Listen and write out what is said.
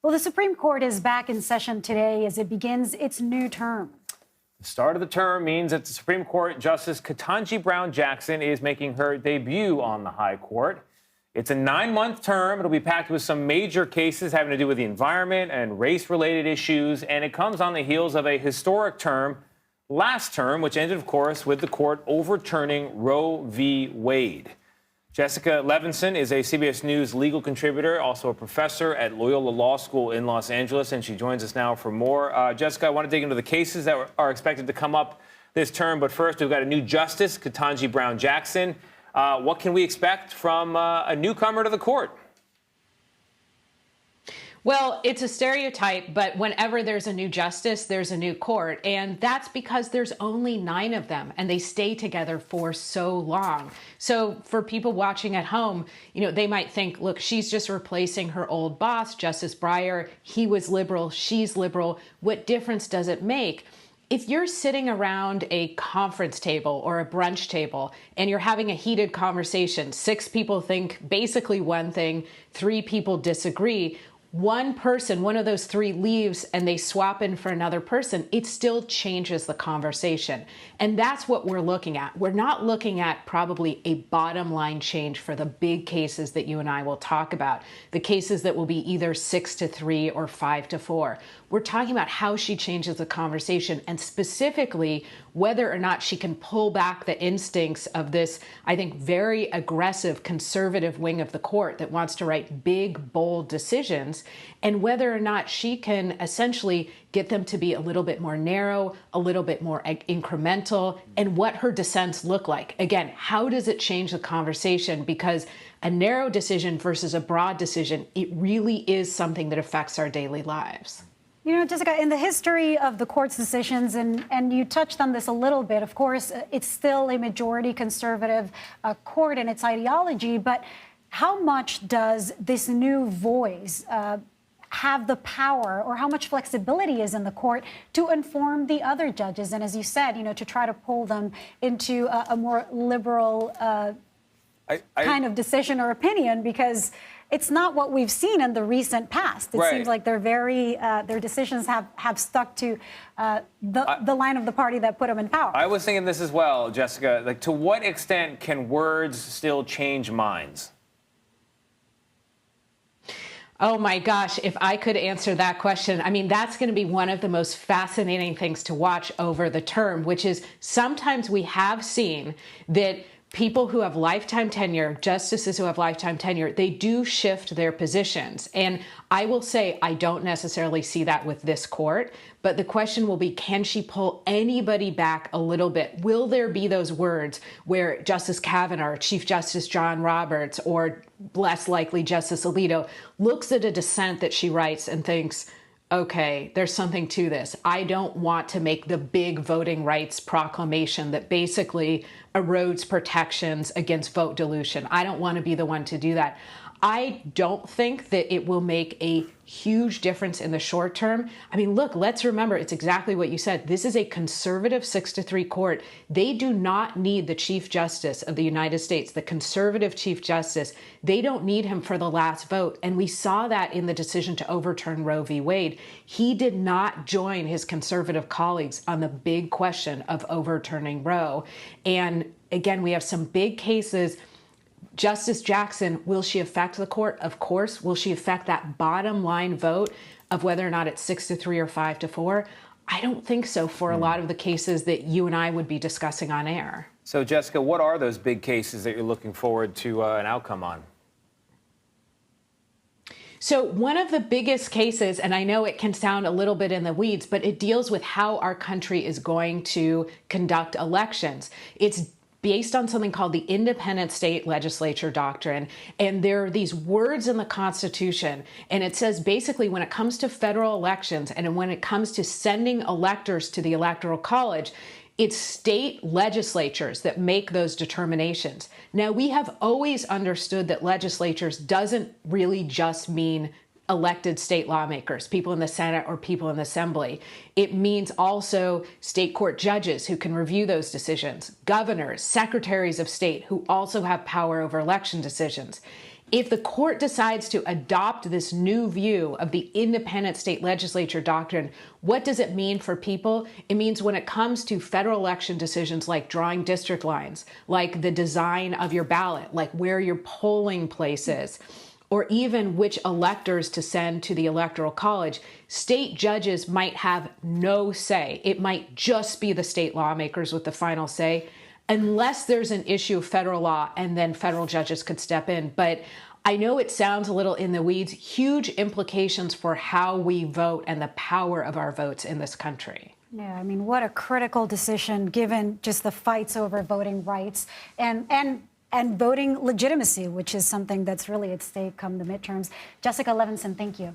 Well, the Supreme Court is back in session today as it begins its new term. The start of the term means that the Supreme Court Justice Ketanji Brown Jackson is making her debut on the High Court. It's a 9-month term. It'll be packed with some major cases having to do with the environment and race-related issues, and it comes on the heels of a historic term, last term, which ended, of course, with the court overturning Roe v. Wade. Jessica Levinson is a CBS News legal contributor, also a professor at Loyola Law School in Los Angeles, and she joins us now for more. Jessica, I want to dig into the cases that are expected to come up this term, but first, we've got a new Justice, Ketanji Brown Jackson. What can we expect from a newcomer to the court? Well, it's a stereotype, but whenever there's a new justice, there's a new court. And that's because there's only 9 of them and they stay together for so long. So for people watching at home, they might think, look, she's just replacing her old boss, Justice Breyer. He was liberal. She's liberal. What difference does it make? If you're sitting around a conference table or a brunch table and you're having a heated conversation, 6 people think basically one thing, 3 people disagree. One person, one of those 3 leaves and they swap in for another person, it still changes the conversation. And that's what we're looking at. We're not looking at probably a bottom line change for the big cases that you and I will talk about, the cases that will be either 6-3 or 5-4. We're talking about how she changes the conversation and specifically whether or not she can pull back the instincts of this, I think, very aggressive conservative wing of the court that wants to write big, bold decisions, and whether or not she can essentially get them to be a little bit more narrow, a little bit more incremental, and what her dissents look like. Again, how does it change the conversation? Because a narrow decision versus a broad decision, it really is something that affects our daily lives. Jessica, in the history of the court's decisions, and you touched on this a little bit, of course, it's still a majority conservative court in its ideology, but how much does this new voice have the power, or how much flexibility is in the court to inform the other judges? And as you said, to try to pull them into a more liberal kind of decision or opinion, because it's not what we've seen in the recent past. It seems like they're their decisions have stuck to the line of the party that put them in power. I was thinking this as well, Jessica. Like, to what extent can words still change minds? Oh my gosh, if I could answer that question, I mean, that's going to be one of the most fascinating things to watch over the term, which is sometimes we have seen that people who have lifetime tenure, justices who have lifetime tenure, they do shift their positions. And I will say I don't necessarily see that with this court, but the question will be, can she pull anybody back a little bit? Will there be those words where Justice Kavanaugh, or Chief Justice John Roberts, or less likely Justice Alito looks at a dissent that she writes and thinks, okay, there's something to this. I don't want to make the big voting rights proclamation that basically erodes protections against vote dilution. I don't want to be the one to do that. I don't think that it will make a huge difference in the short term. I mean, look, let's remember, it's exactly what you said. This is a conservative 6-3 court. They do not need the Chief Justice of the United States, the conservative Chief Justice. They don't need him for the last vote. And we saw that in the decision to overturn Roe v. Wade. He did not join his conservative colleagues on the big question of overturning Roe. And again, we have some big cases. Justice Jackson, will she affect the court? Of course. Will she affect that bottom line vote of whether or not it's 6-3 or 5-4? I don't think so for a lot of the cases that you and I would be discussing on air. So, Jessica, what are those big cases that you're looking forward to an outcome on? So one of the biggest cases, and I know it can sound a little bit in the weeds, but it deals with how our country is going to conduct elections. It's based on something called the independent state legislature doctrine. And there are these words in the Constitution, and it says basically when it comes to federal elections and when it comes to sending electors to the Electoral College, it's state legislatures that make those determinations. Now, we have always understood that legislatures doesn't really just mean elected state lawmakers, people in the Senate or people in the Assembly. It means also state court judges who can review those decisions, governors, secretaries of state who also have power over election decisions. If the court decides to adopt this new view of the independent state legislature doctrine, what does it mean for people? It means when it comes to federal election decisions like drawing district lines, like the design of your ballot, like where your polling place is, or even which electors to send to the Electoral College, state judges might have no say. It might just be the state lawmakers with the final say, unless there's an issue of federal law, and then federal judges could step in. But I know it sounds a little in the weeds, huge implications for how we vote and the power of our votes in this country. Yeah, I mean, what a critical decision given just the fights over voting rights and voting legitimacy, which is something that's really at stake come the midterms. Jessica Levinson, thank you.